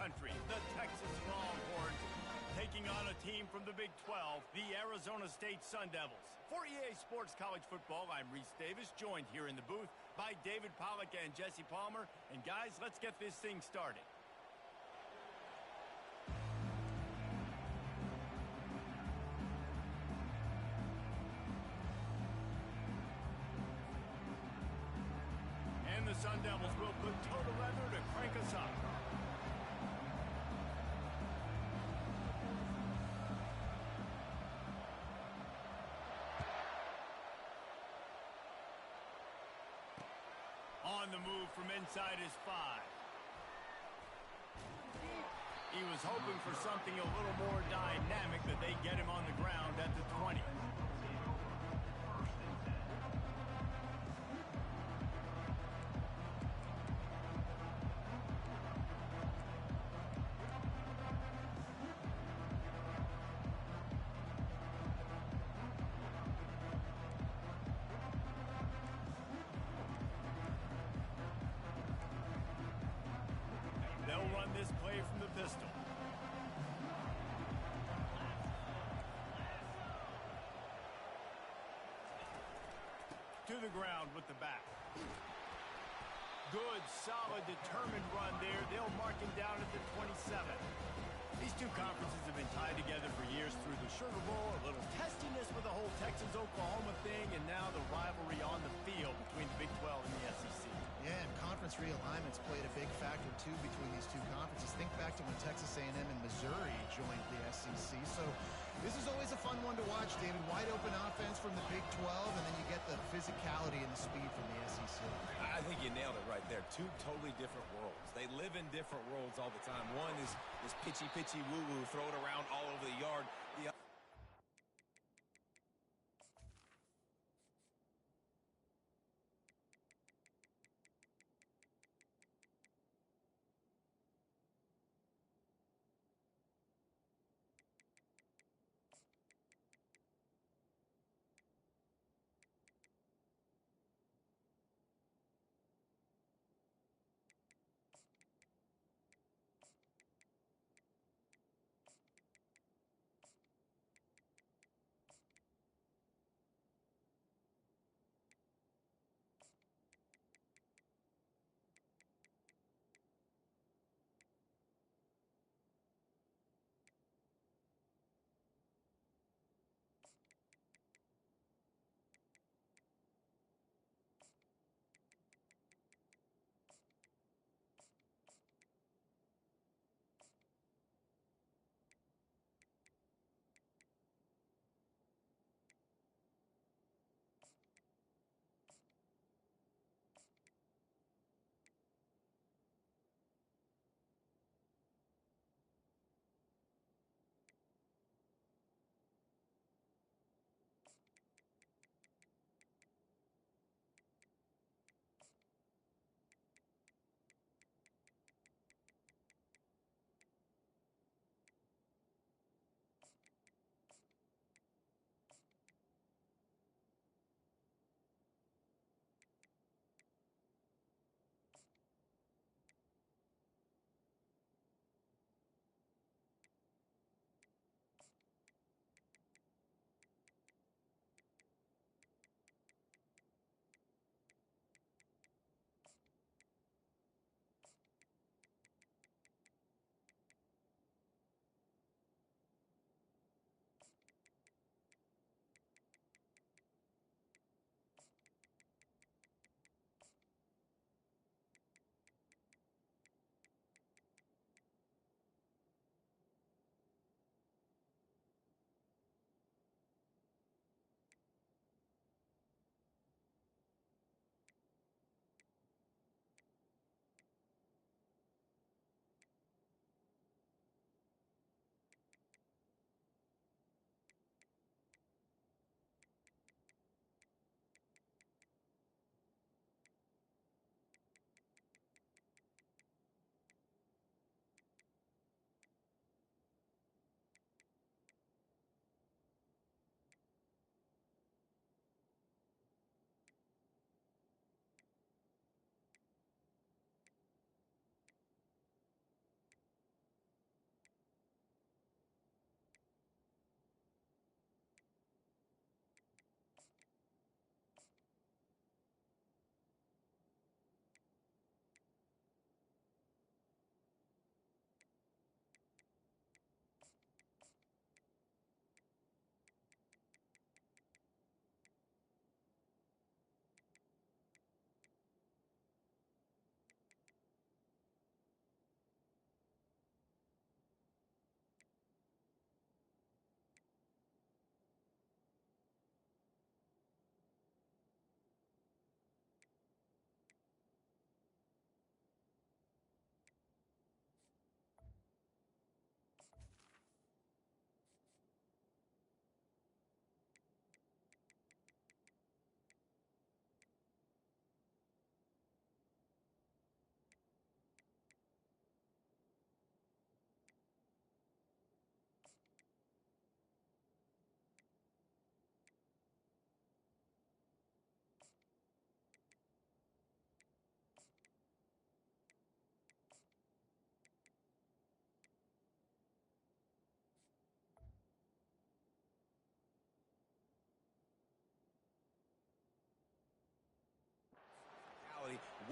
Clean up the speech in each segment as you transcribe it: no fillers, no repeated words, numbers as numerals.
country, the Texas Longhorns, taking on a team from the Big 12, the Arizona State Sun Devils. For EA Sports College Football, I'm Reese Davis, joined here in the booth by David Pollack and Jesse Palmer. And guys, let's get this thing started. And the Sun Devils will put total leather to crank us up. On the move from inside his 5. He was hoping for something a little more dynamic, that they get him on the ground at the 20. They'll run this play from the pistol. To the ground with the back. Good, solid, determined run there. They'll mark him down at the 27. These two conferences have been tied together for years through the Sugar Bowl, a little testiness with the whole Texas-Oklahoma thing, and now the rivalry on the field between the Big 12 and the SEC. Yeah, and conference realignments played a big factor, too, between these two conferences. Think back to when Texas A&M and Missouri joined the SEC. So this is always a fun one to watch, David. Wide open offense from the Big 12, and then you get the physicality and the speed from the SEC. I think you nailed it right there. Two totally different worlds. They live in different worlds all the time. One is pitchy, woo-woo, throw it around all over the yard. The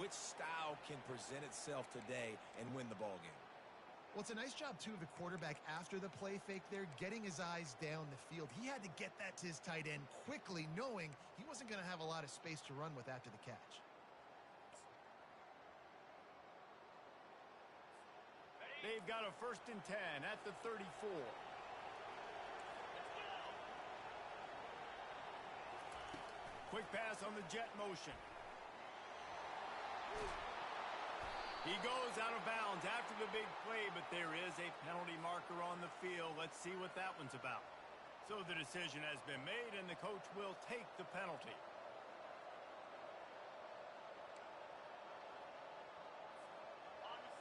which style can present itself today and win the ball game. Well, it's a nice job, too, of the quarterback after the play fake there, getting his eyes down the field. He had to get that to his tight end quickly, knowing he wasn't going to have a lot of space to run with after the catch. They've got a 1st and 10 at the 34. Quick pass on the jet motion. He goes out of bounds after the big play, but there is a penalty marker on the field. Let's see what that one's about. So the decision has been made, and the coach will take the penalty.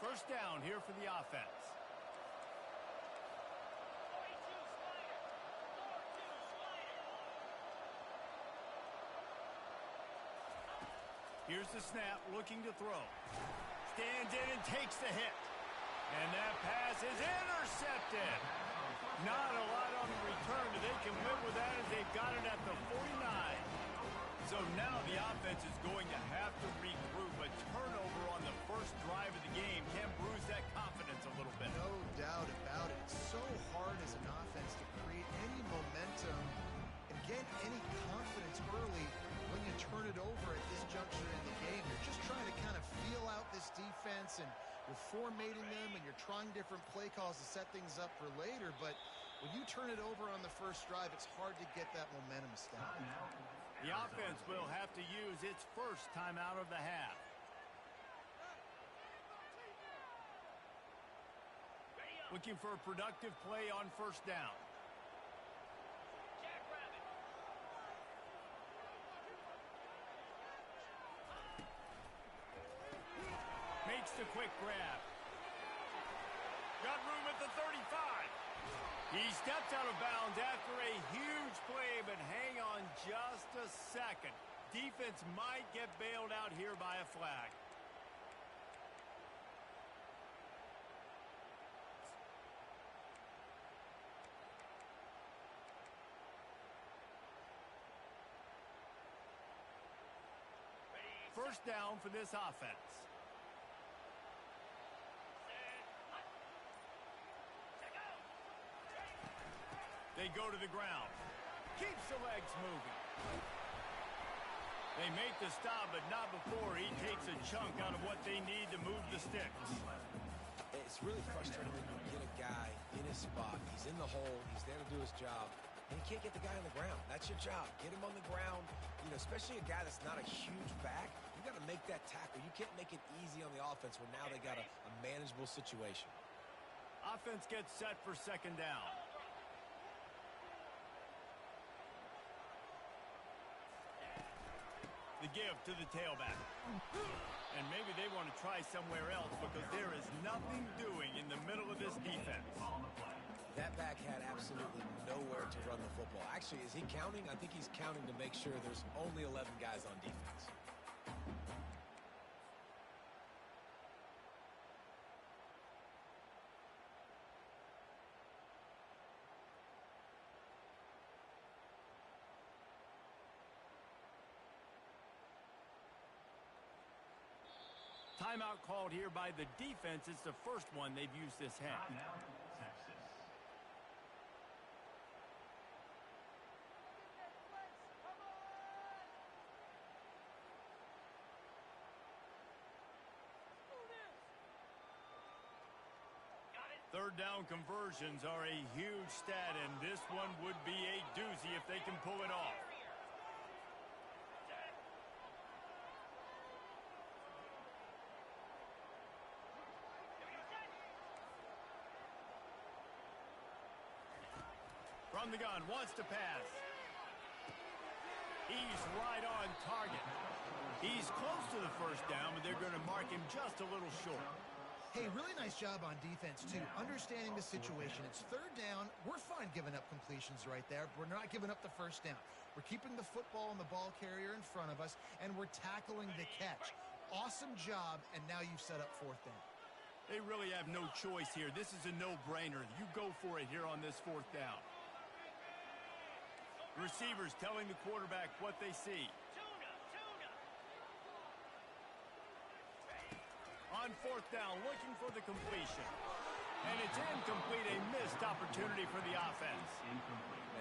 First down here for the offense. Here's the snap, looking to throw. Stands in and takes the hit. And that pass is intercepted. Not a lot on the return, but they can live with that as they've got it at the 49. So now the offense is going to have to regroup. A turnover on the first drive of the game can bruise that confidence a little bit. No doubt about it. It's so hard as an offense to create any momentum and get any confidence early when you turn it over at this juncture in the game. You're just trying to kind of feel out this defense, and you're formatting them, and you're trying different play calls to set things up for later. But when you turn it over on the first drive, it's hard to get that momentum established. The offense will have to use its first timeout of the half. Looking for a productive play on first down. Makes the quick grab. Got room at the 35. He steps out of bounds after a huge play, but hang on just a second. Defense might get bailed out here by a flag. First down for this offense. They go to the ground. Keeps the legs moving. They make the stop, but not before he takes a chunk out of what they need to move the sticks. It's really frustrating when you get a guy in his spot. He's in the hole. He's there to do his job. And you can't get the guy on the ground. That's your job. Get him on the ground. You know, especially a guy that's not a huge back. You got to make that tackle. You can't make it easy on the offense where now they got a manageable situation. Offense gets set for second down. The give to the tailback. And maybe they want to try somewhere else because there is nothing doing in the middle of this defense. That back had absolutely nowhere to run the football. Actually, is he counting? I think he's counting to make sure there's only 11 guys on defense. Timeout called here by the defense. It's the first one they've used this half. Third down conversions are a huge stat, and this one would be a doozy if they can pull it off. From the gun, wants to pass. He's right on target. He's close to the first down, but they're going to mark him just a little short. Hey, really nice job on defense, too. Understanding the situation. It's third down. We're fine giving up completions right there. We're not giving up the first down. We're keeping the football and the ball carrier in front of us, and we're tackling the catch. Awesome job, and now you've set up fourth down. They really have no choice here. This is a no-brainer. You go for it here on this fourth down. Receivers telling the quarterback what they see. on fourth down, looking for the completion. And it's incomplete, a missed opportunity for the offense. And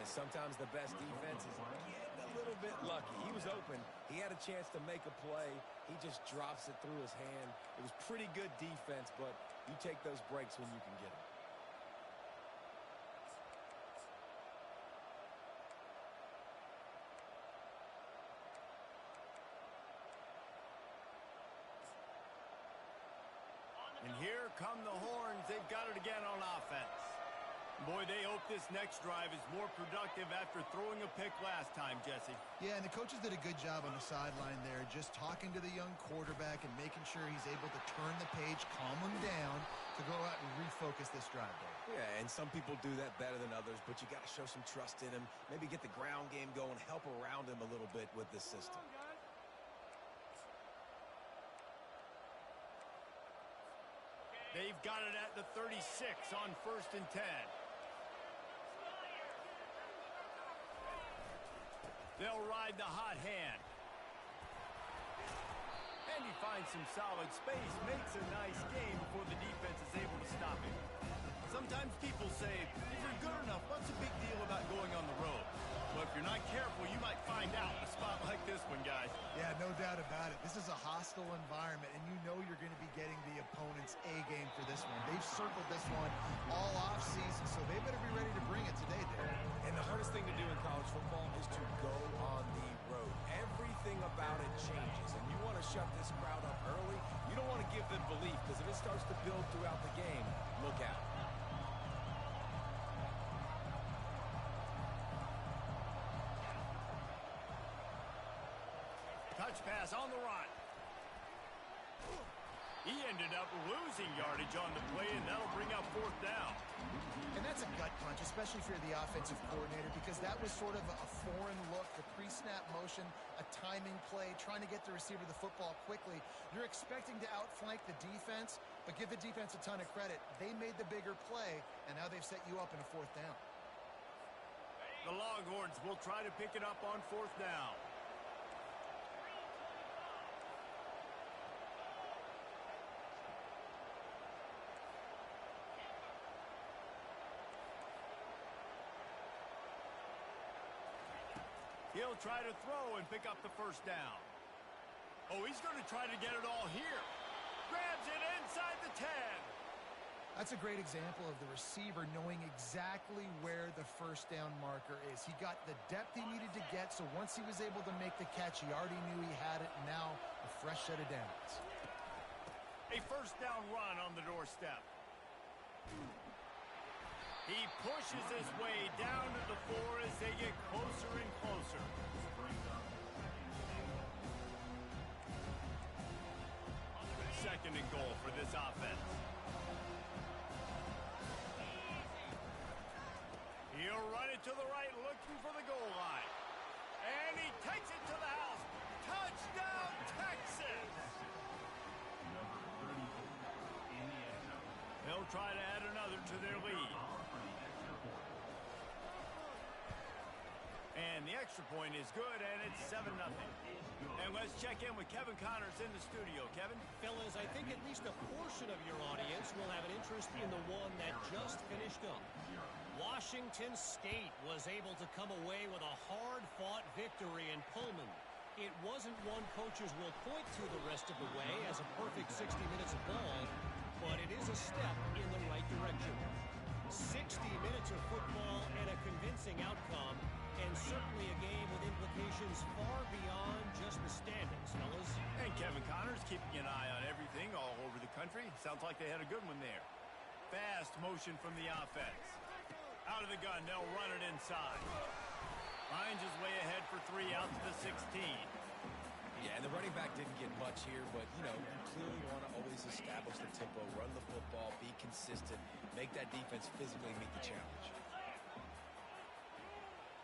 sometimes the best defense is getting a little bit lucky. He was open. He had a chance to make a play. He just drops it through his hand. It was pretty good defense, but you take those breaks when you can get them. And here come the horns. They've got it again on offense. Boy, they hope this next drive is more productive after throwing a pick last time, Jesse. Yeah, and the coaches did a good job on the sideline there, just talking to the young quarterback and making sure he's able to turn the page, calm him down to go out and refocus this drive, Dave. Yeah, and some people do that better than others, but you got to show some trust in him. Maybe get the ground game going, help around him a little bit with this system. They've got it at the 36 on 1st and 10. They'll ride the hot hand. And he finds some solid space, makes a nice game before the defense is able to stop him. Sometimes people say, if you're good enough, what's the big deal about going on the road? Well, if you're not careful, you might find out in a spot like this one, guys. Yeah, no doubt about it. This is a hostile environment, and you know you're going to be getting the opponent's A game for this one. They've circled this one all offseason, so they better be ready to bring it today, Dave. And the hardest thing to do in college football is to go on the road. Everything about it changes, and you want to shut this crowd up early. You don't want to give them belief, because if it starts to build throughout the game, look out. Touch pass on the run. He ended up losing yardage on the play, and that'll bring up 4th down. And that's a gut punch, especially if you're the offensive coordinator, because that was sort of a foreign look, the pre-snap motion, a timing play, trying to get the receiver the football quickly. You're expecting to outflank the defense, but give the defense a ton of credit. They made the bigger play, and now they've set you up in a 4th down. The Longhorns will try to pick it up on 4th down. He'll try to throw and pick up the 1st down. Oh, he's going to try to get it all here. Grabs it inside the 10. That's a great example of the receiver knowing exactly where the 1st down marker is. He got the depth he needed to get, so once he was able to make the catch, he already knew he had it, and now a fresh set of downs. A 1st down run on the doorstep. He pushes his way down to the 4 as they get closer and closer. Second and goal for this offense. He'll run it to the right, looking for the goal line. And he takes it to the house. Touchdown, Texas! They'll try to add another to their lead. And the extra point is good, and it's 7-0. And let's check in with Kevin Connors in the studio. Kevin? Fellas, I think at least a portion of your audience will have an interest in the one that just finished up. Washington State was able to come away with a hard-fought victory in Pullman. It wasn't one coaches will point to the rest of the way as a perfect 60 minutes of ball, but it is a step in the right direction. 60 minutes of football and a convincing outcome, and certainly a game with implications far beyond just the standings, fellas. And Kevin Connors keeping an eye on everything all over the country. Sounds like they had a good one there. Fast motion from the offense. Out of the gun, they'll run it inside. Finds his way ahead for 3 out to the 16. Yeah, and the running back didn't get much here, but, you clearly want to always establish the tempo, run the football, be consistent, make that defense physically meet the challenge.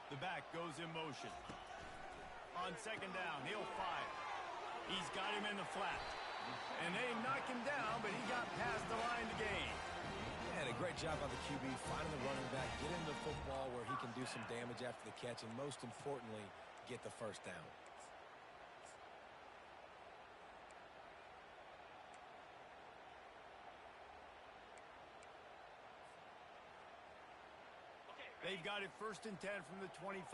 The back goes in motion. On 2nd down, he'll fire. He's got him in the flat. And they knock him down, but he got past the line to gain. Yeah, and a great job by the QB, finding the running back, get him the football where he can do some damage after the catch, and most importantly, get the 1st down. They've got it 1st and 10 from the 25.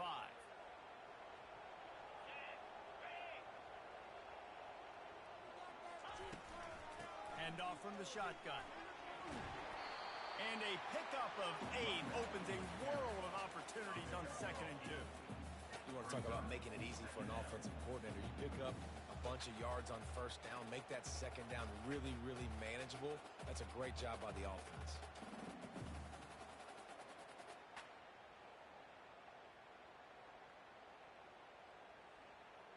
Handoff from the shotgun. And a pickup of 8 opens a world of opportunities on 2nd and 2. You want to talk about making it easy for an offensive coordinator. You pick up a bunch of yards on 1st down, make that 2nd down really, really manageable. That's a great job by the offense.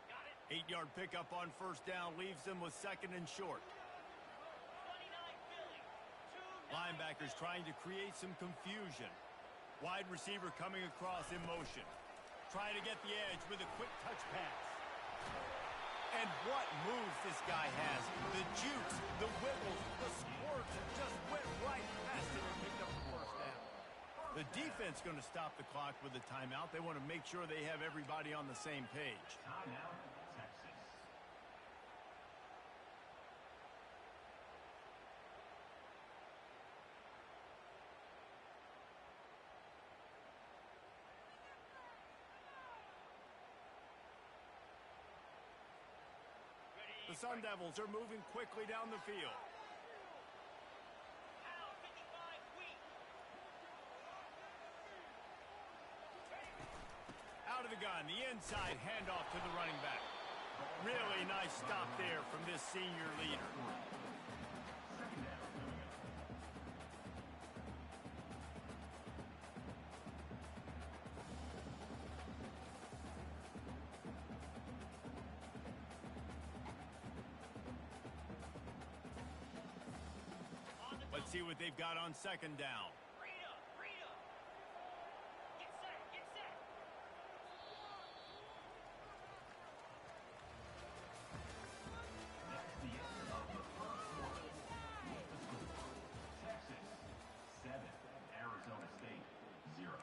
Got it. 8-yard pickup on 1st down leaves them with 2nd and short. Linebackers trying to create some confusion. Wide receiver coming across in motion. Trying to get the edge with a quick touch pass. And what moves this guy has. The jukes, the wiggles, the squirts, just went right past him and picked up the 1st down. The defense going to stop the clock with a timeout. They want to make sure they have everybody on the same page. Timeout, Texas. The Sun Devils are moving quickly down the field. Out of the gun, the inside handoff to the running back. Really nice stop there from this senior leader. Let's see what they've got on 2nd down. That's the end of the 1st quarter. Texas 7, Arizona State 0.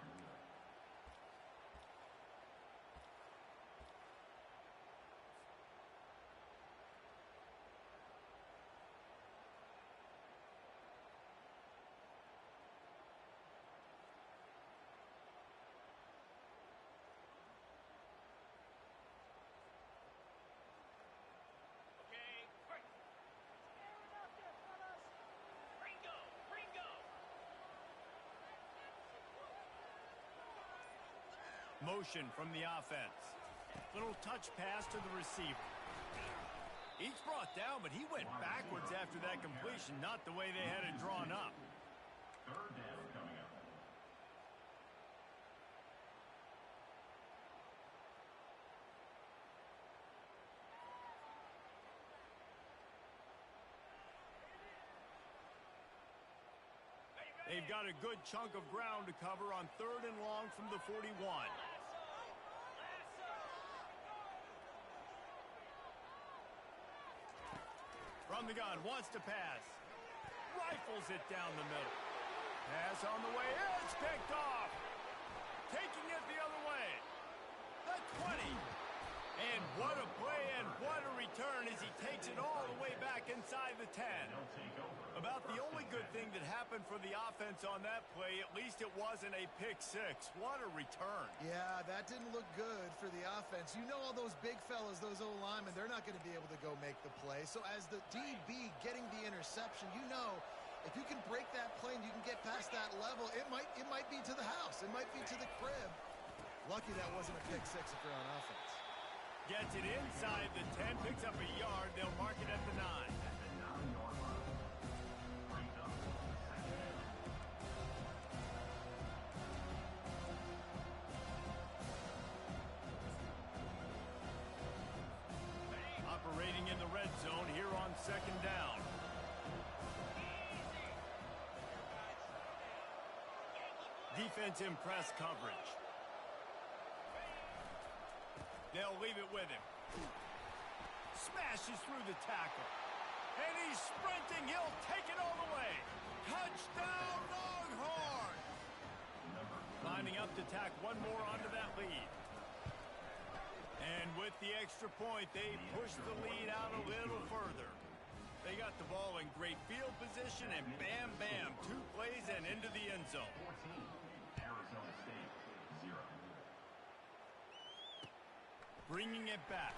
Motion from the offense. Little touch pass to the receiver. Each brought down, but he went backwards after that completion, not the way they had it drawn up. 3rd down coming up. They've got a good chunk of ground to cover on 3rd and long from the 41. From the gun, wants to pass. Rifles it down the middle. Pass on the way, it's picked off. Taking it the other way. The 20. And what a play and what a return as he takes it all the way back inside the 10. They'll take over. About the only good thing that happened for the offense on that play, at least it wasn't a pick 6. What a return. Yeah, that didn't look good for the offense. You know all those big fellas, those O-linemen, they're not going to be able to go make the play. So as the DB getting the interception, you know if you can break that play and you can get past that level, it might be to the house. It might be to the crib. Lucky that wasn't a pick 6 if you're on offense. Gets it inside the 10, picks up a yard. They'll mark it at the 9. At the 9-yard line. Brings up the 2nd down. Operating in the red zone here on 2nd down. Defense in press coverage. They'll leave it with him. Smashes through the tackle. And he's sprinting. He'll take it all the way. Touchdown, Longhorn! Lining up to tack one more onto that lead. And with the extra point, they push the lead out a little further. They got the ball in great field position, and bam, bam, 2 plays and into the end zone. 14, Arizona Arizona State 0. Bringing it back.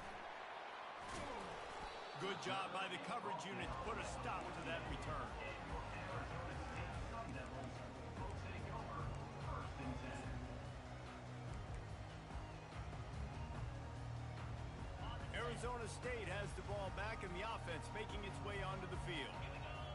Good job by the coverage unit to put a stop to that return. Arizona State Sun Devils will take over 1st and 10. Arizona State has the ball back and the offense making its way onto the field.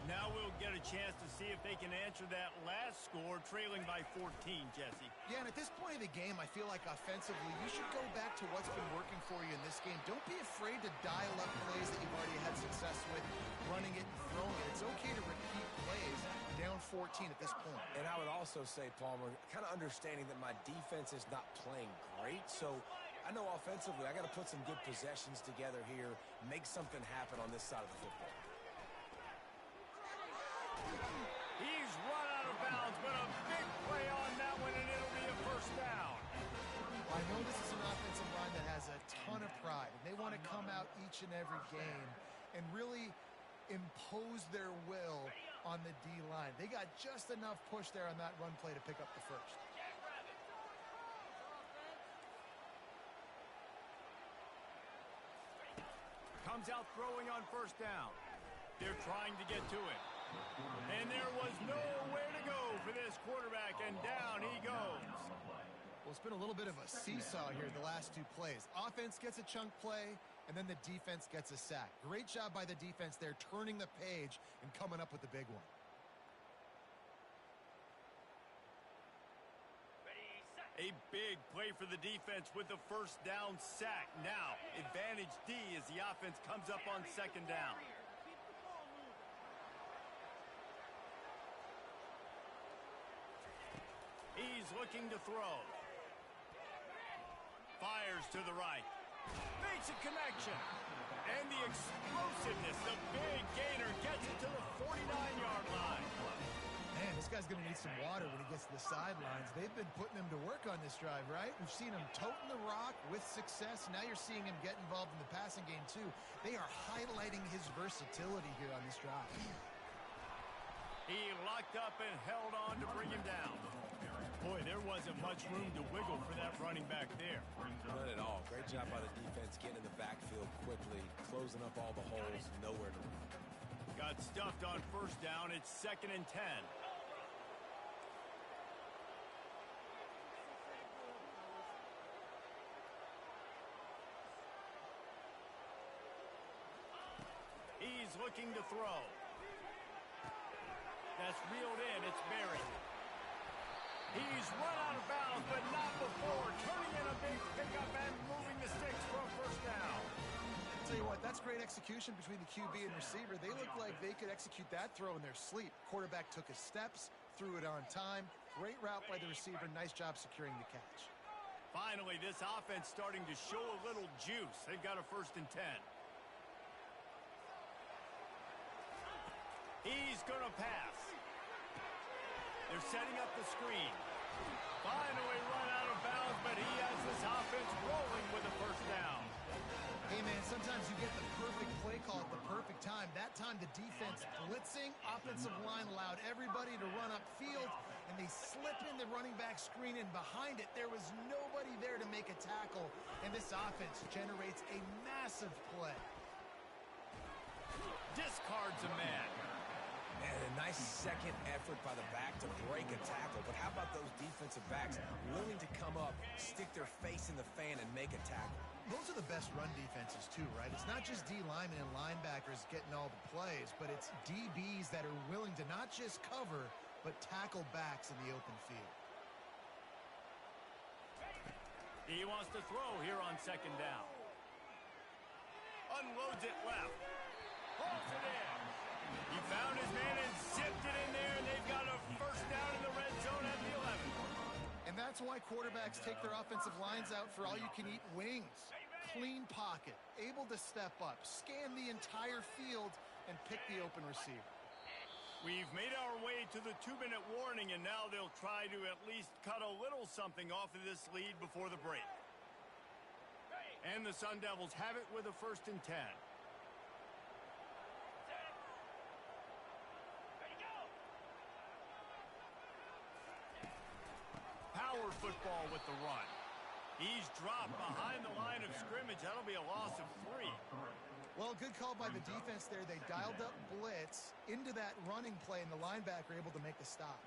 Now we'll get a chance to see if they can answer that last score, trailing by 14, Jesse. Yeah, and at this point of the game, I feel like offensively, you should go back to what's been working for you in this game. Don't be afraid to dial up plays that you've already had success with, running it and throwing it. It's okay to repeat plays down 14 at this point. And I would also say, Palmer, kind of understanding that my defense is not playing great, so I know offensively I got to put some good possessions together here, make something happen on this side of the football. He's run out of bounds, but a big play on that one, and it'll be a first down. I know this is an offensive line that has a ton of pride, and they want to come out each and every game and really impose their will on the D-line. They got just enough push there on that run play to pick up the first. Comes out throwing on first down. They're trying to get to it. And there was nowhere to go for this quarterback, and down he goes. Well, it's been a little bit of a seesaw here the last two plays. Offense gets a chunk play, and then the defense gets a sack. Great job by the defense there, turning the page and coming up with the big one. A big play for the defense with the first down sack. Now, advantage D as the offense comes up on second down. He's looking to throw. Fires to the right. Makes a connection. And the explosiveness, the big gainer gets it to the 49-yard line. Man, this guy's going to need some water when he gets to the sidelines. They've been putting him to work on this drive, right? We've seen him toting the rock with success. Now you're seeing him get involved in the passing game, too. They are highlighting his versatility here on this drive. He locked up and held on to bring him down. Boy, there wasn't much room to wiggle for that running back there. None at all. Great job by the defense getting in the backfield quickly, closing up all the holes, nowhere to run. Got stuffed on first down. It's 2nd and 10. He's looking to throw. That's reeled in. It's buried. He's run out of bounds, but not before turning in a big pickup and moving the sticks for a first down. I'll tell you what, that's great execution between the QB and receiver. They look like they could execute that throw in their sleep. Quarterback took his steps, threw it on time. Great route by the receiver. Nice job securing the catch. Finally, this offense starting to show a little juice. They've got a 1st and 10. He's going to pass. They're setting up the screen. Finally run out of bounds, but he has this offense rolling with a first down. Hey, man, sometimes you get the perfect play call at the perfect time. That time the defense blitzing, offensive line allowed everybody to run upfield, and they slip in the running back screen, and behind it there was nobody there to make a tackle, and this offense generates a massive play. Discards a man. And a nice second effort by the back to break a tackle. But how about those defensive backs willing to come up, stick their face in the fan, and make a tackle? Those are the best run defenses, too, right? It's not just D linemen and linebackers getting all the plays, but it's DBs that are willing to not just cover, but tackle backs in the open field. He wants to throw here on second down. Unloads it left. Pulls it in. He found his man and zipped it in there, and they've got a first down in the red zone at the 11. And that's why quarterbacks take their offensive lines out for all-you-can-eat wings. Clean pocket, able to step up, scan the entire field, and pick the open receiver. We've made our way to the 2-minute warning, and now they'll try to at least cut a little something off of this lead before the break. And the Sun Devils have it with a 1st and 10. Power football with the run. He's dropped behind the line of scrimmage. That'll be a loss of 3. Well, good call by the defense there. They dialed up blitz into that running play, and the linebacker able to make the stop.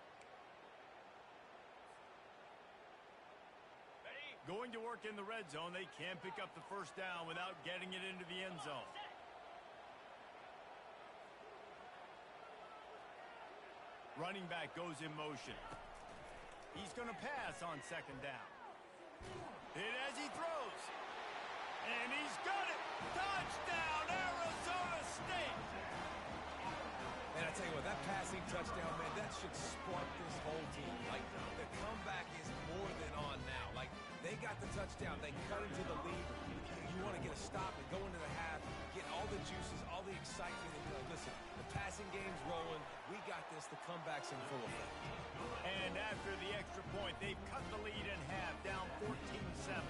Going to work in the red zone. They can pick up the first down without getting it into the end zone. Running back goes in motion. He's going to pass on second down. Hit as he throws. And he's got it. Touchdown, Arizona State. And I tell you what, that passing touchdown, man, that should spark this whole team. Like, the comeback is more than on now. Like, they got the touchdown. They cut into the lead. You want to get a stop and go into the half, get all the juices, all the excitement, and be like, listen, the passing game's rolling. We got this. The comeback's in full effect. And after the extra point, they've cut the lead in half, down 14-7.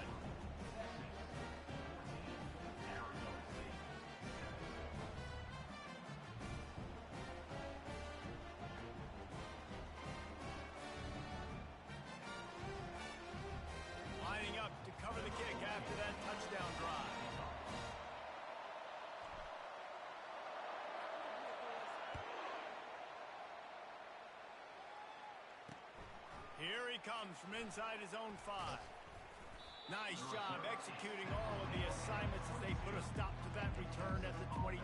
Lining up to cover the kick after that touchdown drive. Here he comes from inside his own 5. Nice job executing all of the assignments as they put a stop to that return at the 22.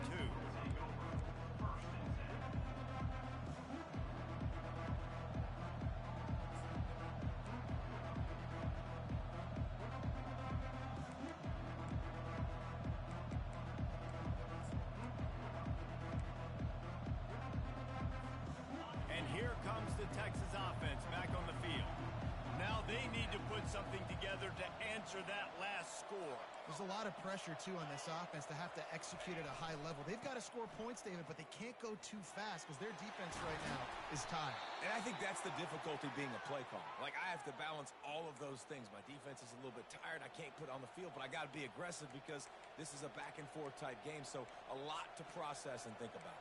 And here comes the Texas offense back on the field. Now they need to put something together to answer that last score. There's a lot of pressure, too, on this offense to have to execute at a high level. They've got to score points, David, but they can't go too fast because their defense right now is tired. And I think that's the difficulty being a play caller. Like, I have to balance all of those things. My defense is a little bit tired. I can't put on the field, but I got to be aggressive because this is a back-and-forth type game, so a lot to process and think about.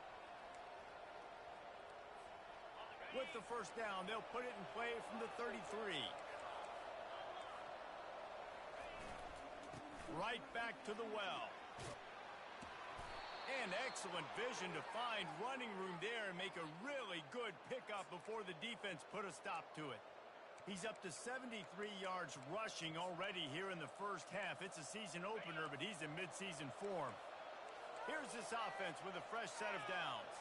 With the first down, they'll put it in play from the 33. Right back to the well. And excellent vision to find running room there and make a really good pickup before the defense put a stop to it. He's up to 73 yards rushing already here in the first half. It's a season opener, but he's in midseason form. Here's this offense with a fresh set of downs.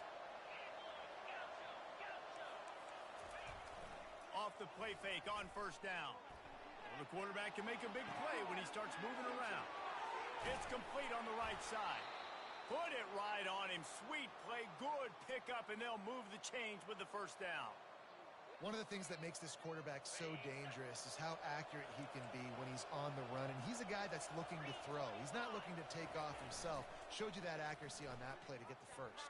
Off the play fake on first down. Well, the quarterback can make a big play when he starts moving around. It's complete on the right side. Put it right on him. Sweet play, good pickup, and they'll move the chains with the first down. One of the things that makes this quarterback so dangerous is how accurate he can be when he's on the run. And he's a guy that's looking to throw. He's not looking to take off himself. Showed you that accuracy on that play to get the first.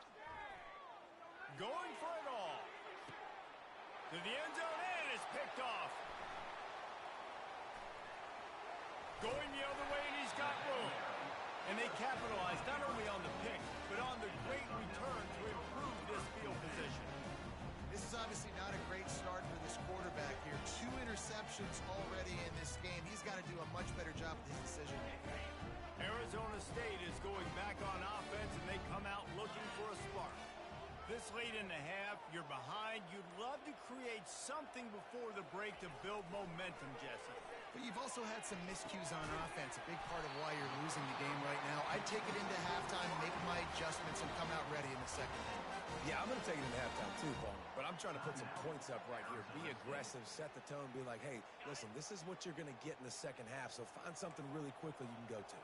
Going for it all. To the end zone, and it's picked off. Going the other way, and he's got room. And they capitalized not only on the pick, but on the great return to improve this field position. This is obviously not a great start for this quarterback here. 2 interceptions already in this game. He's got to do a much better job with his decision making. Arizona State is going back on offense, and they come out looking for a spark. This late in the half, you're behind. You'd love to create something before the break to build momentum, Jesse. But you've also had some miscues on offense, a big part of why you're losing the game right now. I'd take it into halftime, make my adjustments, and come out ready in the second half. Yeah, I'm going to take it into halftime too, Paul. But I'm trying to put some points up right here. Be aggressive, set the tone, be like, hey, listen, this is what you're going to get in the second half, so find something really quickly you can go to.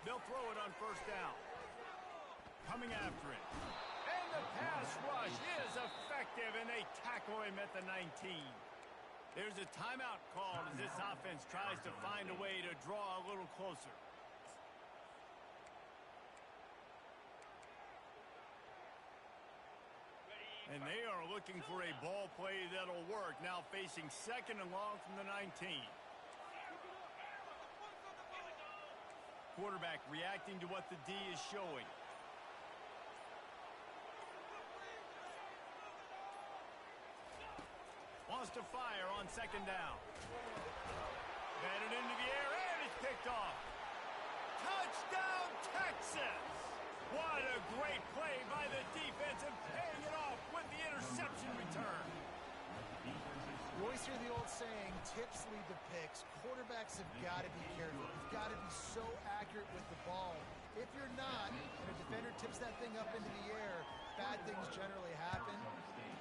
They'll throw it on first down. Coming after it. And the pass rush is effective, and they tackle him at the 19. There's a timeout called as this offense tries to find a way to draw a little closer. And they are looking for a ball play that'll work. Now facing second and long from the 19. quarterback reacting to what the D is showing. Wants to fire on second down. Batted into the air, and it's picked off. Touchdown, Texas! What a great play by the defense and paying it off with the interception return. You always hear the old saying, tips lead to picks. Quarterbacks have got to be careful. You've got to be so accurate with the ball. If you're not, and a defender tips that thing up into the air, bad things generally happen.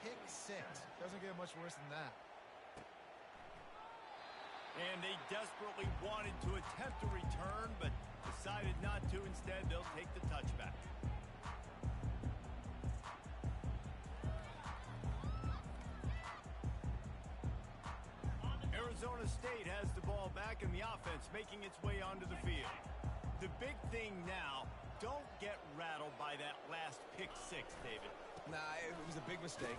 Pick six. Doesn't get much worse than that. And they desperately wanted to attempt a return, but decided not to. Instead, they'll take the touchback. Arizona State has the ball back and the offense making its way onto the field. The big thing now, don't get rattled by that last pick six, David. Nah, it was a big mistake.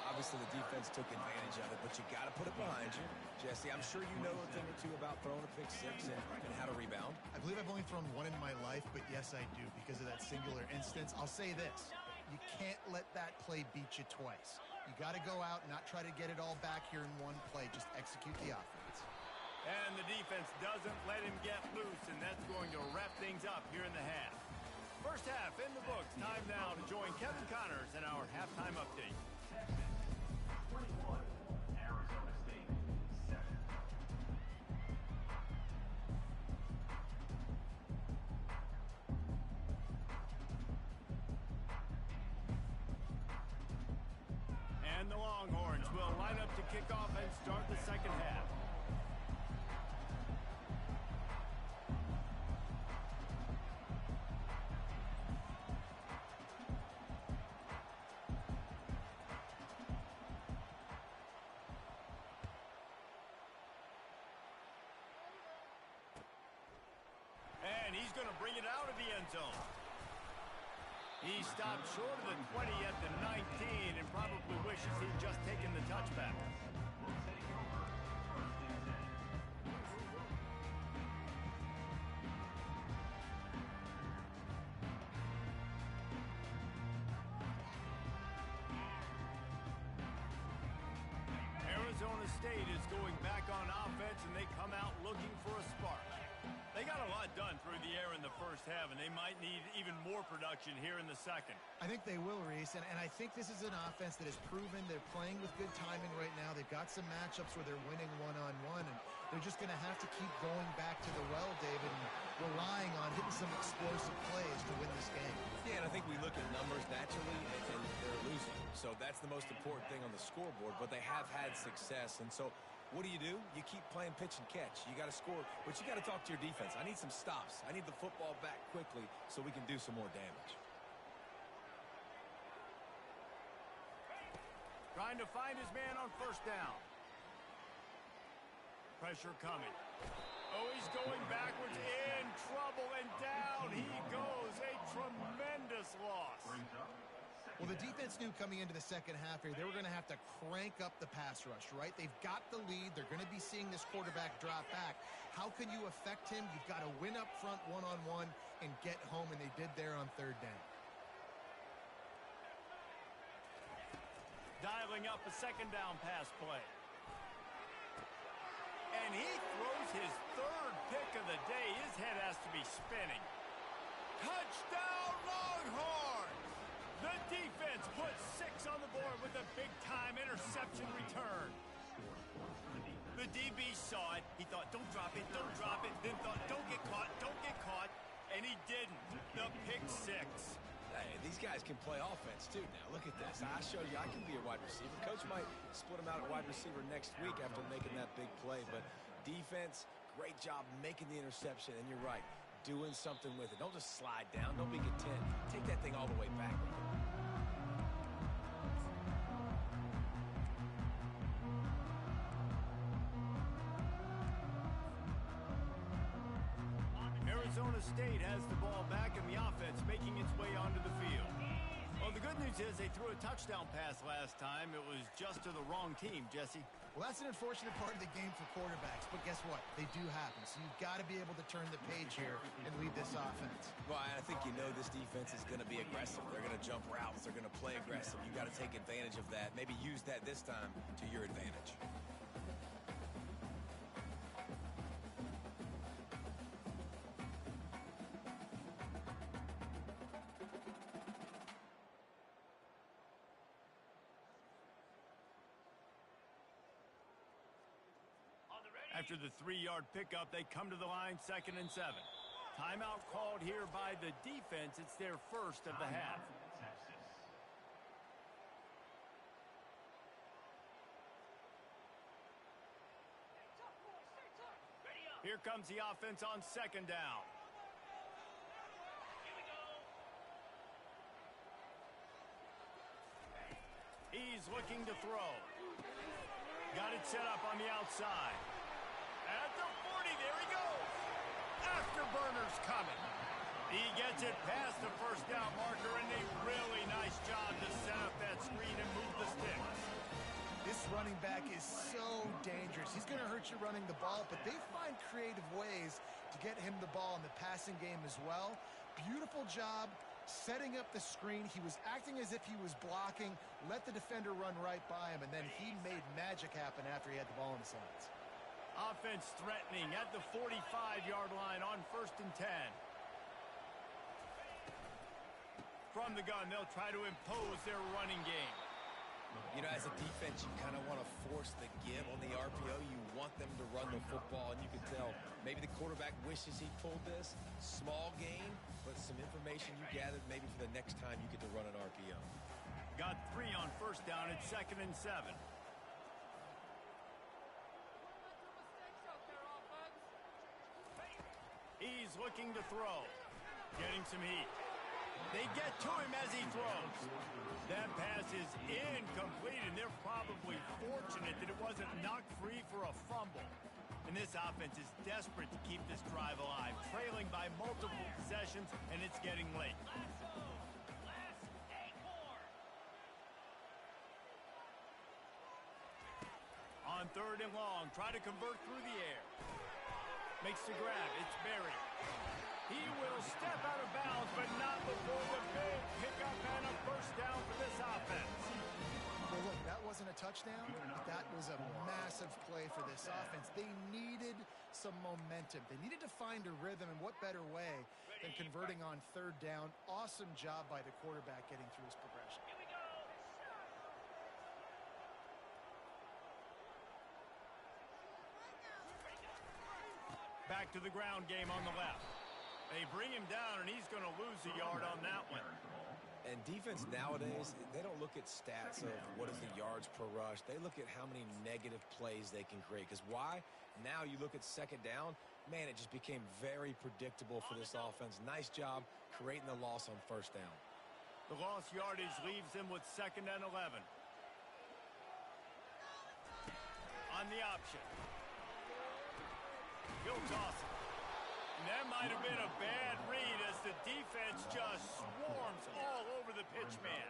Obviously, the defense took advantage of it, but you got to put it behind you. Jesse, I'm sure you know a thing or two about throwing a pick six and how to rebound. I believe I've only thrown one in my life, but yes, I do because of that singular instance. I'll say this. You can't let that play beat you twice. You got to go out and not try to get it all back here in one play. Just execute the offense. And the defense doesn't let him get loose, and that's going to wrap things up here in the half. First half in the books. Time now to join Kevin Connors in our halftime update. 21, Arizona State, 7. And the Longhorns will line up to kick off and start the second half. And he's going to bring it out of the end zone. He stopped short of the 20 at the 19 and probably wishes he'd just taken the touchback. We'll take over 1st and 10. Arizona State is going back on offense, and they come out looking for a spark. They got a lot done through the air in the first half, and they might need even more production here in the second. I think they will, Reese, and I think this is an offense that has proven they're playing with good timing right now. They've got some matchups where they're winning one-on-one, and they're just going to have to keep going back to the well, David, and relying on hitting some explosive plays to win this game. Yeah, and I think we look at numbers naturally, and they're losing. So that's the most important thing on the scoreboard, but they have had success, and so what do? You keep playing pitch and catch. You got to score, but you got to talk to your defense. I need some stops. I need the football back quickly so we can do some more damage. Trying to find his man on first down. Pressure coming. Oh, he's going backwards, in trouble, and down he goes. A tremendous loss. Well, the defense knew coming into the second half here, they were going to have to crank up the pass rush, right? They've got the lead. They're going to be seeing this quarterback drop back. How can you affect him? You've got to win up front one-on-one and get home, and they did there on third down. Dialing up a second down pass play. And he throws his third pick of the day. His head has to be spinning. Touchdown, Longhorns! The defense puts 6 on the board with a big-time interception return. The DB saw it. He thought, don't drop it, don't drop it. Then thought, don't get caught, don't get caught. And he didn't. The pick 6. Hey, these guys can play offense, too. Now, look at this. I showed you I can be a wide receiver. Coach might split him out at wide receiver next week after making that big play. But defense, great job making the interception. And you're right, doing something with it. Don't just slide down. Don't be content. Take that thing all the way back. Arizona State has the ball back and the offense making its way onto the field. Well, the good news is they threw a touchdown pass last time. It was just to the wrong team, Jesse. Well, that's an unfortunate part of the game for quarterbacks, but guess what? They do happen. So you've got to be able to turn the page here and lead this offense. Well, I think you know this defense is going to be aggressive. They're going to jump routes. They're going to play aggressive. You got to take advantage of that. Maybe use that this time to your advantage. After the 3-yard pickup, they come to the line 2nd and 7. Timeout called here by the defense. It's their first of the half. Texas. Here comes the offense on 2nd down. He's looking to throw. Got it set up on the outside. At the 40, there he goes. Afterburner's coming. He gets it past the first down marker, and a really nice job to set up that screen and move the sticks. This running back is so dangerous. He's going to hurt you running the ball, but they find creative ways to get him the ball in the passing game as well. Beautiful job setting up the screen. He was acting as if he was blocking, let the defender run right by him, and then he made magic happen after he had the ball in his hands. Offense threatening at the 45-yard line on 1st and 10. From the gun, they'll try to impose their running game. You know, as a defense, you kind of want to force the give on the RPO. You want them to run the football, and you can tell maybe the quarterback wishes he pulled this. Small game, but some information you gathered maybe for the next time you get to run an RPO. Got 3 on 1st down at 2nd and 7. He's looking to throw. Getting some heat. They get to him as he throws. That pass is incomplete, and they're probably fortunate that it wasn't knocked free for a fumble. And this offense is desperate to keep this drive alive, trailing by multiple possessions, and it's getting late. On 3rd and long, try to convert through the air. Makes the grab. It's Berry. He will step out of bounds, but not before the big pickup and a first down for this offense. Well, look, that wasn't a touchdown. That was a massive play for this offense. They needed some momentum. They needed to find a rhythm, and what better way than converting on 3rd down. Awesome job by the quarterback getting through his progression. Back to the ground game on the left. They bring him down, and he's going to lose a yard on that one. And defense nowadays, they don't look at stats of what is the yards per rush. They look at how many negative plays they can create. Because why? Now you look at 2nd down, man, it just became very predictable for this offense. Nice job creating the loss on 1st down. The lost yardage leaves them with 2nd and 11. On the option. He'll toss it. And that might have been a bad read as the defense just swarms all over the pitch man.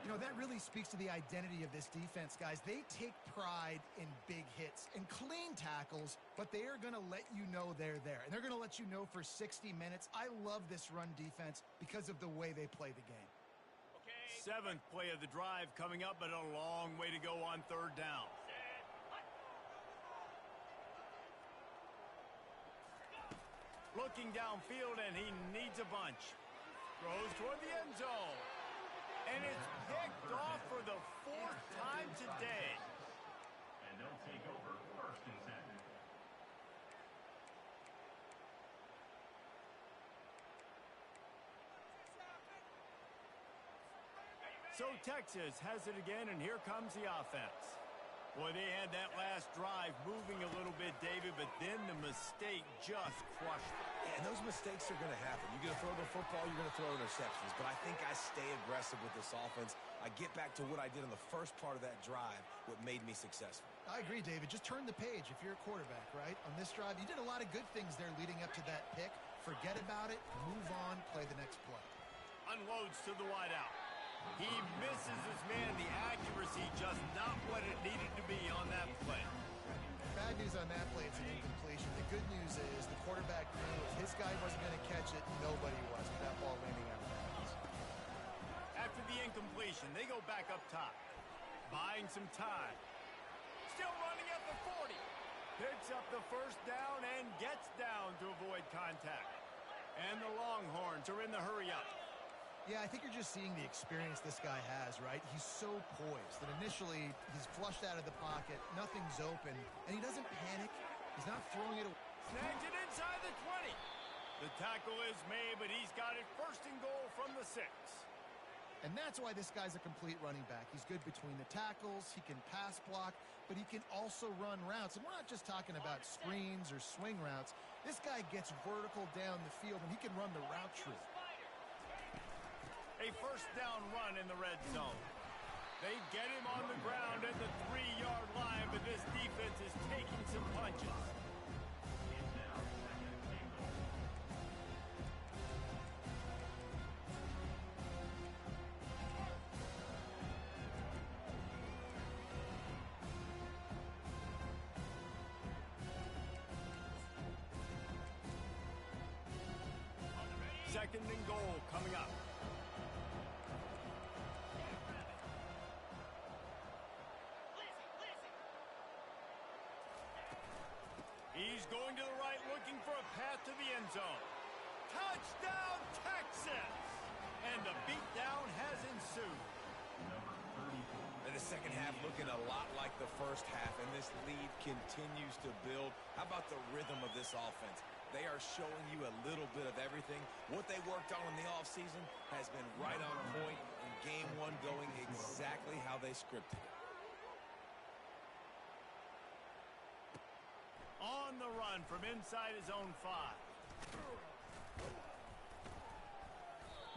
You know, that really speaks to the identity of this defense, guys. They take pride in big hits and clean tackles, but they are going to let you know they're there. And they're going to let you know for 60 minutes. I love this run defense because of the way they play the game. 7th play of the drive coming up, but a long way to go on 3rd down. Looking downfield, and he needs a bunch. Throws toward the end zone. And it's picked off for the 4th time today. And they'll take over 1st and 10. So Texas has it again, and here comes the offense. Boy, they had that last drive moving a little bit, David, but then the mistake just crushed them. And those mistakes are going to happen. You're going to throw the football, you're going to throw interceptions. But I think I stay aggressive with this offense. I get back to what I did in the first part of that drive, what made me successful. I agree, David. Just turn the page if you're a quarterback, right? On this drive, you did a lot of good things there leading up to that pick. Forget about it, move on, play the next play. Unloads to the wideout. He misses his man. The accuracy just not what it needed to be on that play. Bad news on that play, it's an incompletion. The good news is the quarterback knew if his guy wasn't going to catch it, nobody was with that ball landing out of bounds. After the incompletion, they go back up top. Buying some time. Still running at the 40. Picks up the first down and gets down to avoid contact. And the Longhorns are in the hurry-up. Yeah, I think you're just seeing the experience this guy has, right? He's so poised that initially he's flushed out of the pocket, nothing's open, and he doesn't panic. He's not throwing it away. Snags it inside the 20. The tackle is made, but he's got it first and goal from the 6. And that's why this guy's a complete running back. He's good between the tackles, he can pass block, but he can also run routes. And we're not just talking about screens or swing routes. This guy gets vertical down the field, and he can run the route tree. A first down run in the red zone. They get him on the ground at the 3-yard line, but this defense is taking some punches. Second and goal coming up. He's going to the right, looking for a path to the end zone. Touchdown, Texas! And the beatdown has ensued. And the second half looking a lot like the first half, and this lead continues to build. How about the rhythm of this offense? They are showing you a little bit of everything. What they worked on in the offseason has been right on point, and game one going exactly how they scripted it. On the run from inside his own 5.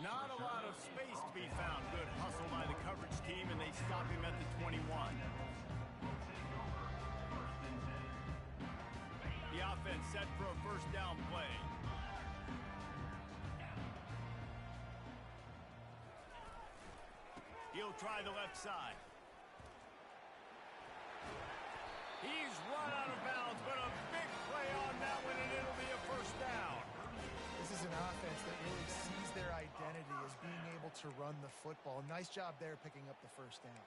Not a lot of space to be found. Good hustle by the coverage team, and they stop him at the 21. The offense set for a first down play. He'll try the left side. He's run out of bounds, but a big play on that one, and it'll be a first down. This is an offense that really sees their identity as being able to run the football. Nice job there picking up the first down.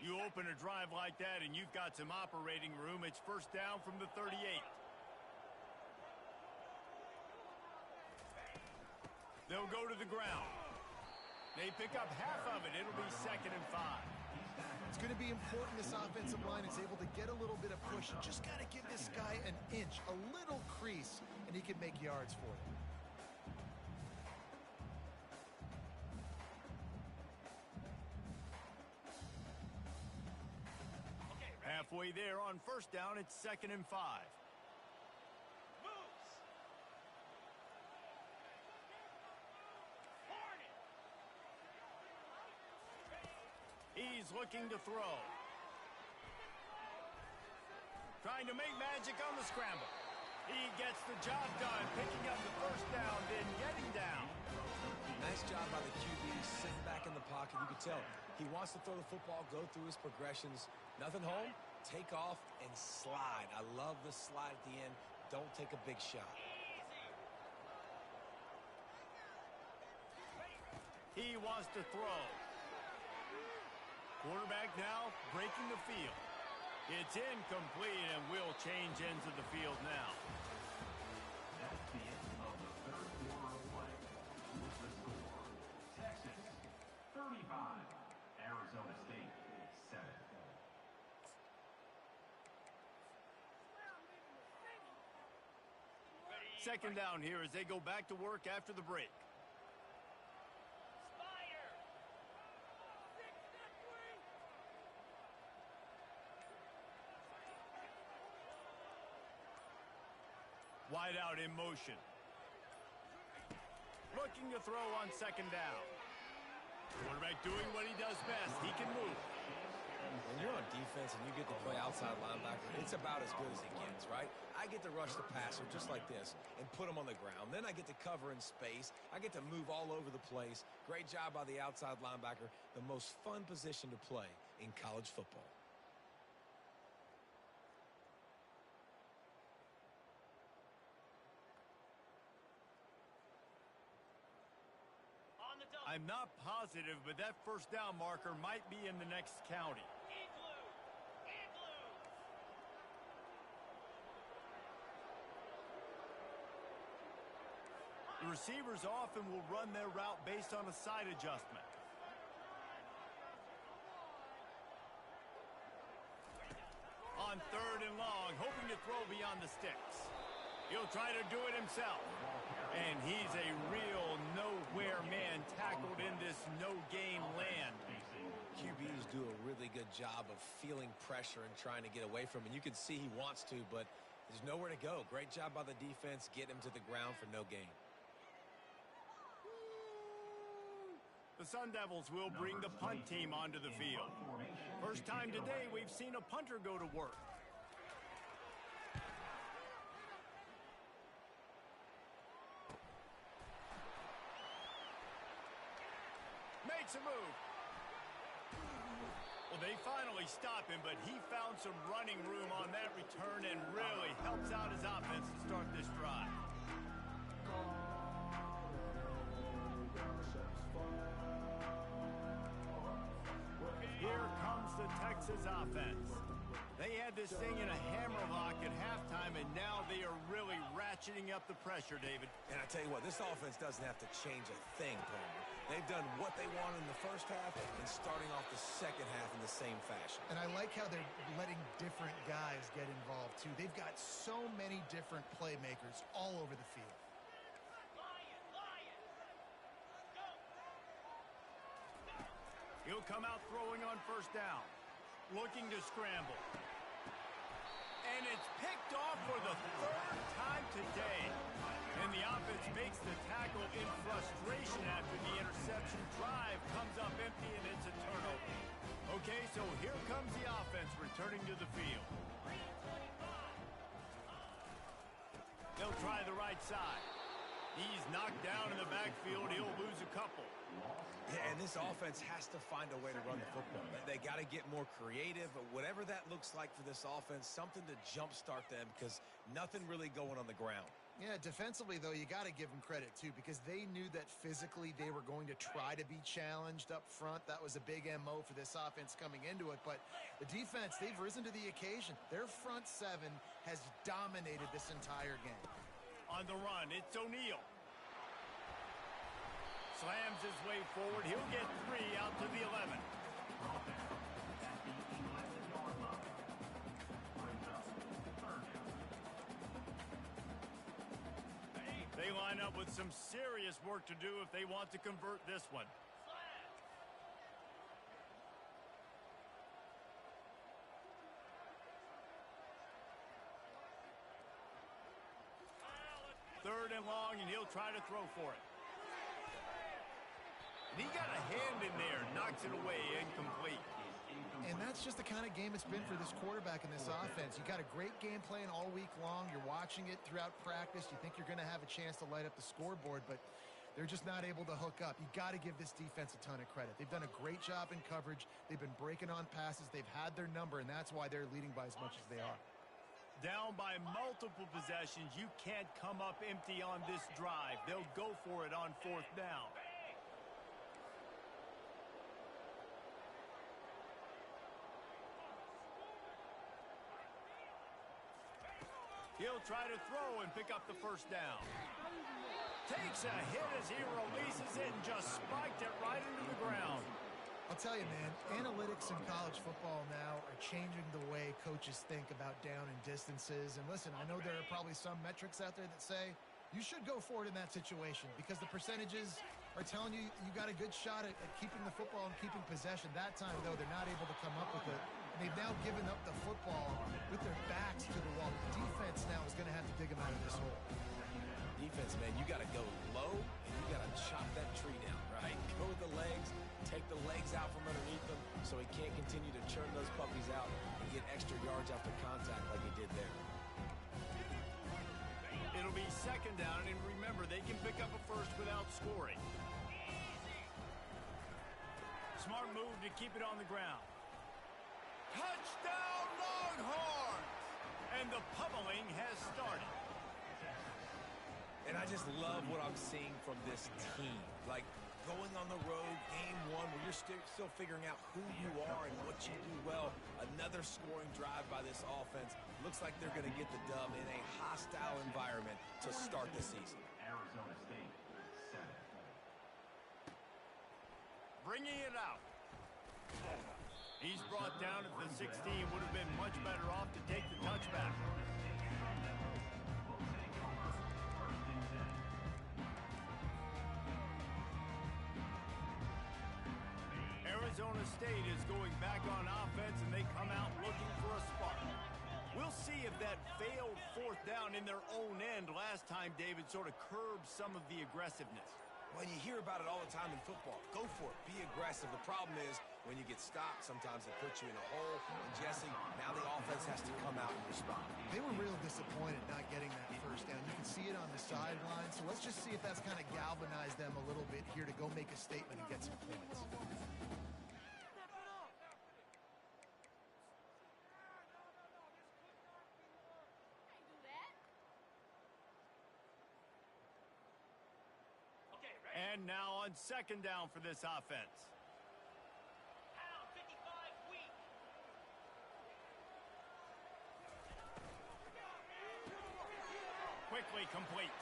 You open a drive like that, and you've got some operating room. It's first down from the 38. They'll go to the ground. They pick up half of it. It'll be second and 5. It's going to be important this offensive line is able to get a little bit of push. You just got to give this guy an inch, a little crease, and he can make yards for you. Halfway there on first down, it's second and 5. He's looking to throw. Trying to make magic on the scramble. He gets the job done, picking up the first down, then getting down. Nice job by the QB, sitting back in the pocket. You can tell he wants to throw the football, go through his progressions. Nothing home, take off and slide. I love the slide at the end. Don't take a big shot. He wants to throw. Quarterback now breaking the field. It's incomplete, and will change ends of the field now. That's the end of the third quarter of play. With the score, Texas 35, Arizona State 7. Second down here as they go back to work after the break. Wide out in motion. Looking to throw on second down. Quarterback doing what he does best. He can move. When you're on defense and you get to play outside linebacker, it's about as good as it gets, right? I get to rush the passer just like this and put him on the ground. Then I get to cover in space. I get to move all over the place. Great job by the outside linebacker. The most fun position to play in college football. I'm not positive, but that first down marker might be in the next county. The receivers often will run their route based on a side adjustment. On 3rd and long, hoping to throw beyond the sticks. He'll try to do it himself. And he's a real nowhere man tackled in this no-gain land. QBs do a really good job of feeling pressure and trying to get away from it. You can see he wants to, but there's nowhere to go. Great job by the defense. Get him to the ground for no gain. The Sun Devils will bring the punt team onto the field. First time today we've seen a punter go to work. Makes a move. Well, they finally stop him, but he found some running room on that return and really helps out his offense to start this drive. Here comes the Texas offense. They had this thing in a hammerlock at halftime, and now they are really ratcheting up the pressure, David. And I tell you what, this offense doesn't have to change a thing, Palmer. They've done what they wanted in the first half and starting off the second half in the same fashion. And I like how they're letting different guys get involved, too. They've got so many different playmakers all over the field. He'll come out throwing on first down. Looking to scramble. And it's picked off for the 3rd time today. And the offense makes the tackle in frustration after the interception. Drive comes up empty and it's a turnover. Okay, so here comes the offense returning to the field. They'll try the right side. He's knocked down in the backfield. He'll lose a couple. Yeah, and this offense has to find a way to run the football. They got to get more creative, but whatever that looks like for this offense, something to jumpstart them because nothing really going on the ground. Yeah, defensively, though, you got to give them credit, too, because they knew that physically they were going to try to be challenged up front. That was a big MO for this offense coming into it. But the defense, they've risen to the occasion. Their front seven has dominated this entire game. On the run, it's O'Neal. Slams his way forward. He'll get 3 out to the 11. They line up with some serious work to do if they want to convert this one. Third and long, and he'll try to throw for it. And he got a hand in there, knocks it away, incomplete. And that's just the kind of game it's been for this quarterback and this offense. You got a great game plan all week long. You're watching it throughout practice. You think you're going to have a chance to light up the scoreboard, but they're just not able to hook up. You got to give this defense a ton of credit. They've done a great job in coverage. They've been breaking on passes. They've had their number, and that's why they're leading by as much as they are. Down by multiple possessions, you can't come up empty on this drive. They'll go for it on 4th down. He'll try to throw and pick up the first down. Takes a hit as he releases it and just spiked it right into the ground. I'll tell you, man, analytics in college football now are changing the way coaches think about down and distances. And listen, I know there are probably some metrics out there that say you should go for it in that situation because the percentages are telling you you got a good shot at keeping the football and keeping possession. That time, though, they're not able to come up with it. And they've now given up the football with their backs to the wall. The defense now is going to have to dig them out of this hole. defense, man, you got to go low and you got to chop that tree down, right? Go with the legs, take the legs out from underneath them so he can't continue to churn those puppies out and get extra yards after contact like he did there. It'll be second down, and remember, they can pick up a first without scoring. Smart move to keep it on the ground. Touchdown, Longhorns! And the pummeling has started. And I just love what I'm seeing from this team. Like, going on the road, game one, where you're still figuring out who you are and what you do well. Another scoring drive by this offense. Looks like they're going to get the dub in a hostile environment to start the season. Arizona State, 7. Bringing it out. He's brought down at the 16. Would have been much better off to take the touchback. Arizona State is going back on offense, and they come out looking for a spark. We'll see if that failed fourth down in their own end last time, David, sort of curbed some of the aggressiveness. Well, you hear about it all the time in football. Go for it. Be aggressive. The problem is when you get stopped, sometimes it puts you in a hole. And, Jesse, now the offense has to come out and respond. They were real disappointed not getting that first down. You can see it on the sideline. So let's just see if that's kind of galvanized them a little bit here to go make a statement and get some points. And now on second down for this offense. Quickly complete.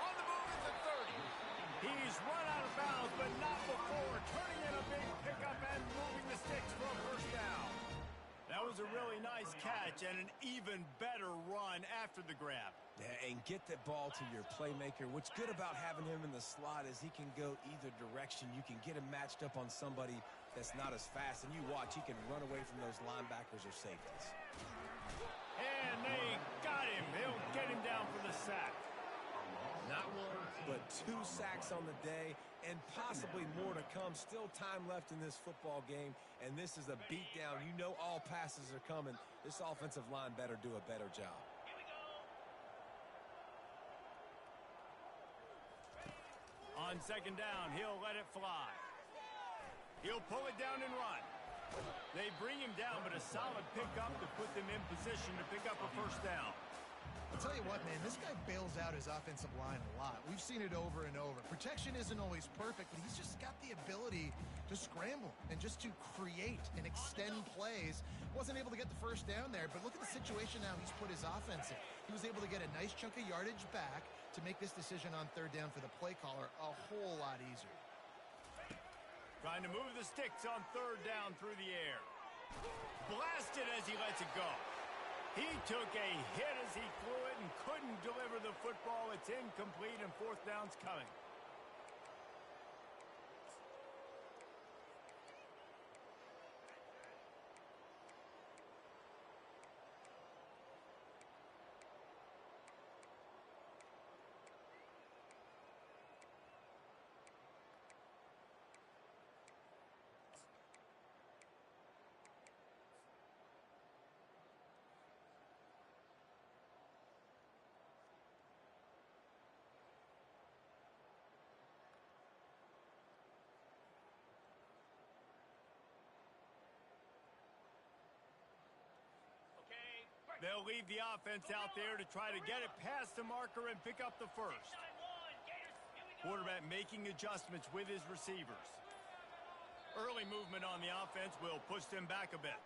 On the move at the 30. He's run out of bounds, but not before turning in a big pickup and moving the sticks for a first down. That was a really nice catch and an even better run after the grab. Yeah, and get that ball to your playmaker. What's good about having him in the slot is he can go either direction. You can get him matched up on somebody that's not as fast, and you watch, he can run away from those linebackers or safeties. And they got him. He'll get him down for the sack. Not one, but 2 sacks on the day, and possibly more to come. Still time left in this football game, and this is a beatdown. You know all passes are coming. This offensive line better do a better job. On second down, he'll let it fly. He'll pull it down and run. They bring him down, but a solid pickup to put them in position to pick up a first down. I'll tell you what, man, this guy bails out his offensive line a lot. We've seen it over and over. Protection isn't always perfect, but he's just got the ability to scramble and just to create and extend plays. Wasn't able to get the first down there, but look at the situation now he's put his offense in. He was able to get a nice chunk of yardage back to make this decision on third down for the play caller a whole lot easier. Trying to move the sticks on third down through the air. Blasted as he lets it go. He took a hit as he threw it and couldn't deliver the football. It's incomplete, and fourth down's coming. They'll leave the offense out there to try to get it past the marker and pick up the first. Quarterback making adjustments with his receivers. Early movement on the offense will push them back a bit.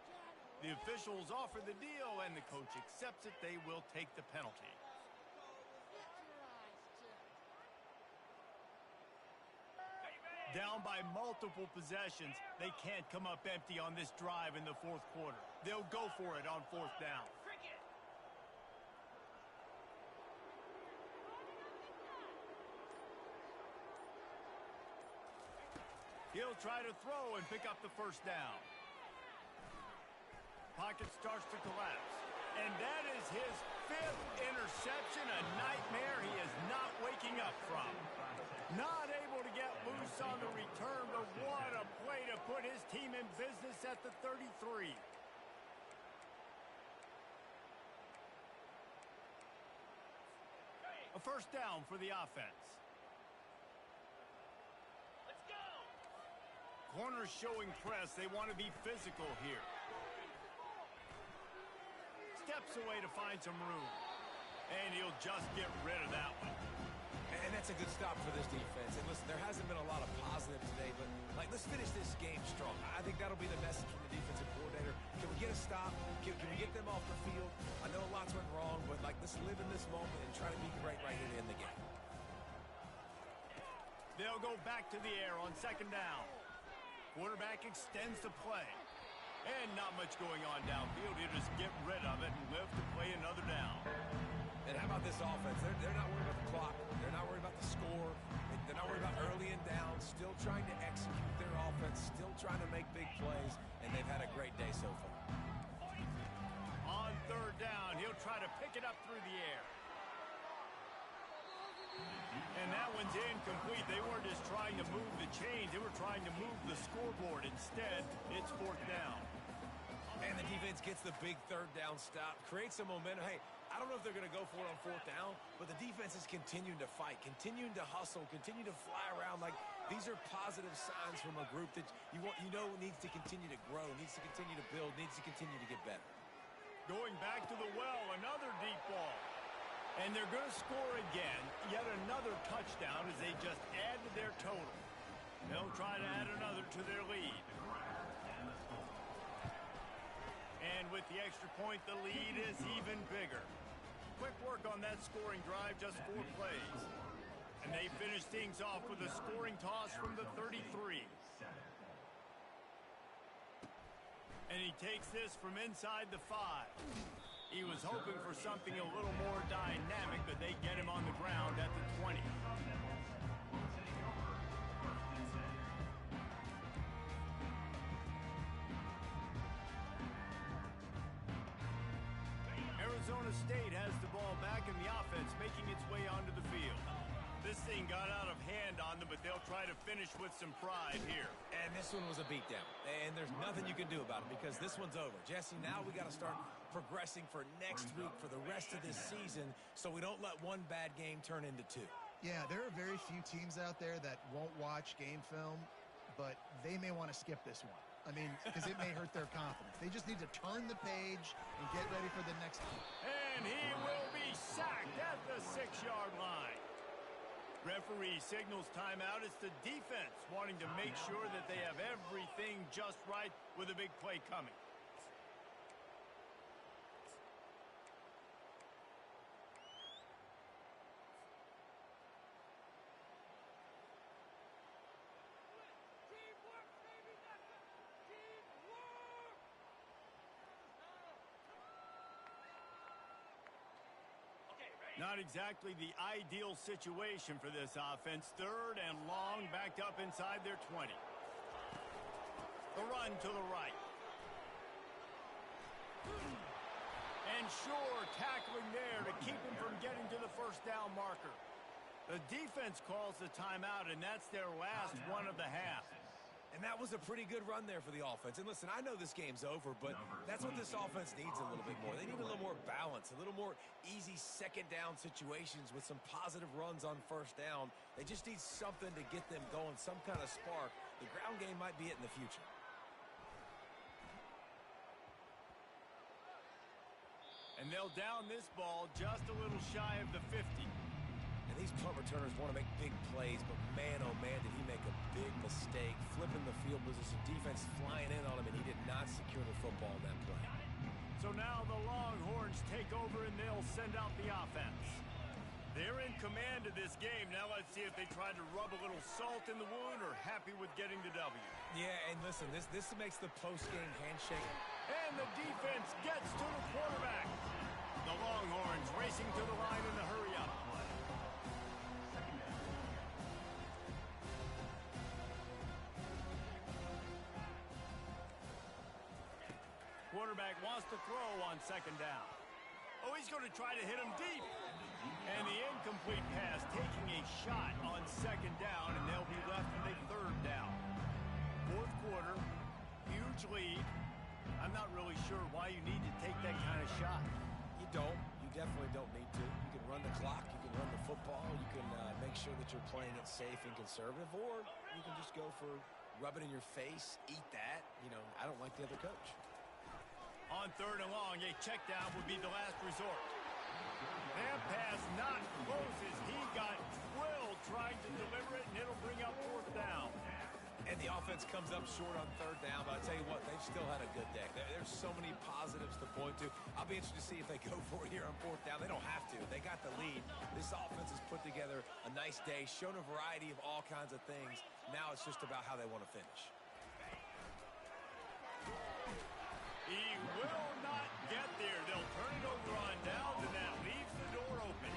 The officials offer the deal, and the coach accepts it. They will take the penalty. Down by multiple possessions, they can't come up empty on this drive in the fourth quarter. They'll go for it on fourth down. He'll try to throw and pick up the first down. Pocket starts to collapse. And that is his 5th interception, a nightmare he is not waking up from. Not able to get loose on the return, but what a play to put his team in business at the 33. A first down for the offense. Let's go! Corners showing press. They want to be physical here. Steps away to find some room. And he'll just get rid of that one. And that's a good stop for this defense. And listen, there hasn't been a lot of positive today, but let's finish this game strong. I think that'll be the message from the defensive coordinator. Can we get a stop? Can we get them off the field? I know lots went wrong, but let's live in this moment and try to be great right here to end the game. They'll go back to the air on second down. Quarterback extends the play. And not much going on downfield. He'll just get rid of it and live to play another down. And how about this offense? They're not worried about the clock. They're not worried about the score. They're not worried about early and down. Still trying to execute their offense. Still trying to make big plays. And they've had a great day so far. On third down, he'll try to pick it up through the air. And that one's incomplete. They weren't just trying to move the chains. They were trying to move the scoreboard. Instead, it's fourth down. And the defense gets the big third down stop. Creates some momentum. Hey, I don't know if they're going to go for it on fourth down, but the defense is continuing to fight, continuing to hustle, continue to fly around. These are positive signs from a group that you know needs to continue to grow, needs to continue to build, needs to continue to get better. Going back to the well, another deep ball. And they're going to score again. Yet another touchdown as they just add to their total. They'll try to add another to their lead. And with the extra point, the lead is even bigger. Quick work on that scoring drive, just 4 plays. And they finish things off with a scoring toss from the 33. And he takes this from inside the 5. He was hoping for something a little more dynamic, but they get him on the ground at the 20. Arizona State has the ball back in the offense, making its way onto the field. This thing got out of hand on them, but they'll try to finish with some pride here. And this one was a beatdown. And there's nothing you can do about it because this one's over. Jesse, now we got to start progressing for next week for the rest of this season so we don't let one bad game turn into 2. Yeah, there are very few teams out there that won't watch game film, but they may want to skip this one. I mean, because it may hurt their confidence. They just need to turn the page and get ready for the next one. And he will be sacked at the 6-yard line. Referee signals timeout. It's the defense wanting to make sure that they have everything just right with a big play coming. Not exactly the ideal situation for this offense. Third and long, backed up inside their 20. The run to the right. And sure, tackling there to keep him from getting to the first down marker. The defense calls the timeout, and that's their last one of the half. And that was a pretty good run there for the offense. And listen, I know this game's over, but that's what this offense needs a little bit more. They need a little more balance, a little more easy second down situations with some positive runs on first down. They just need something to get them going, some kind of spark. The ground game might be it in the future. And they'll down this ball just a little shy of the 50. And these punt returners want to make big plays, but man, oh man, did he make a big mistake. Flipping the field position, defense flying in on him, and he did not secure the football in that play. So now the Longhorns take over, and they'll send out the offense. They're in command of this game. Now let's see if they try to rub a little salt in the wound or happy with getting the W. Yeah, and listen, this makes the post-game handshake. And the defense gets to the quarterback. The Longhorns racing to the line in the hurry-up. Quarterback wants to throw on second down. Oh, he's going to try to hit him deep. And the incomplete pass taking a shot on second down, and they'll be left with a third down. Fourth quarter, huge lead. I'm not really sure why you need to take that kind of shot. You don't. You definitely don't need to. You can run the clock. You can run the football. You can make sure that you're playing it safe and conservative, or you can just go for rub it in your face, eat that. You know, I don't like the other coach. On third and long, a check down would be the last resort. That pass not close as he got drilled trying to deliver it, and it'll bring up fourth down. And the offense comes up short on third down, but I'll tell you what, they've still had a good day. There's so many positives to point to. I'll be interested to see if they go for it here on fourth down. They don't have to. They got the lead. This offense has put together a nice day, shown a variety of all kinds of things. Now it's just about how they want to finish. He will not get there. They'll turn it over on downs, and that leaves the door open.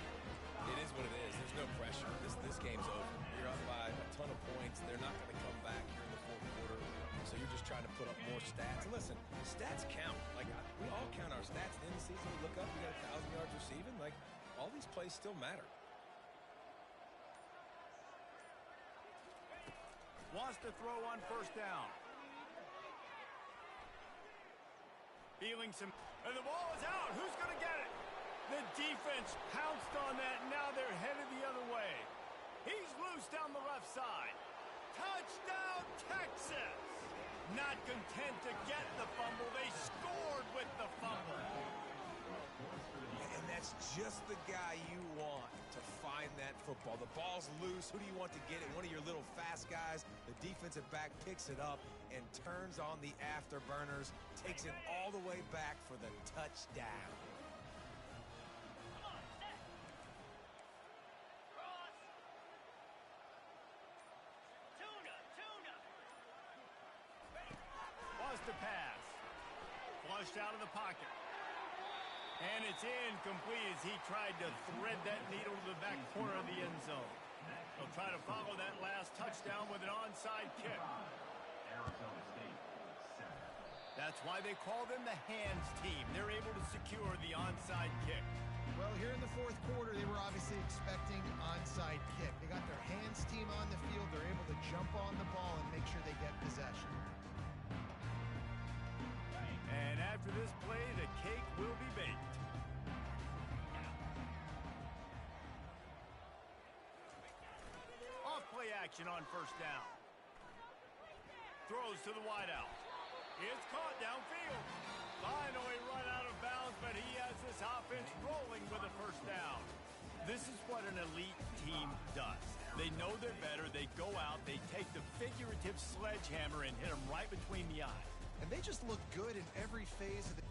It is what it is. There's no pressure. This game's over. You're up by a ton of points. They're not going to come back here in the fourth quarter. So you're just trying to put up more stats. And listen, stats count. Like, we all count our stats. At the end of the season, we look up, we got 1,000 yards receiving. Like, all these plays still matter. Wants to throw on first down. Feeling some, and the ball is out. Who's going to get it? The defense pounced on that. Now they're headed the other way. He's loose down the left side. Touchdown, Texas! Not content to get the fumble. They scored with the fumble. And that's just the guy you want to find that football. The ball's loose. Who do you want to get it? One of your little fast guys. The defensive back picks it up and turns on the afterburners, takes it all the way back for the touchdown. Was to pass. Flushed out of the pocket. And it's incomplete as he tried to thread that needle to the back corner of the end zone. They'll try to follow that last touchdown with an onside kick. Arizona State, 7. That's why they call them the hands team. They're able to secure the onside kick. Well, here in the fourth quarter, they were obviously expecting onside kick. They got their hands team on the field. They're able to jump on the ball and make sure they get possession. And after this play, the cake will be baked. Off play action on first down. Throws to the wideout. It's caught downfield. Finally run out of bounds, but he has this offense rolling with a first down. This is what an elite team does. They know they're better. They go out. They take the figurative sledgehammer and hit them right between the eyes. And they just look good in every phase of the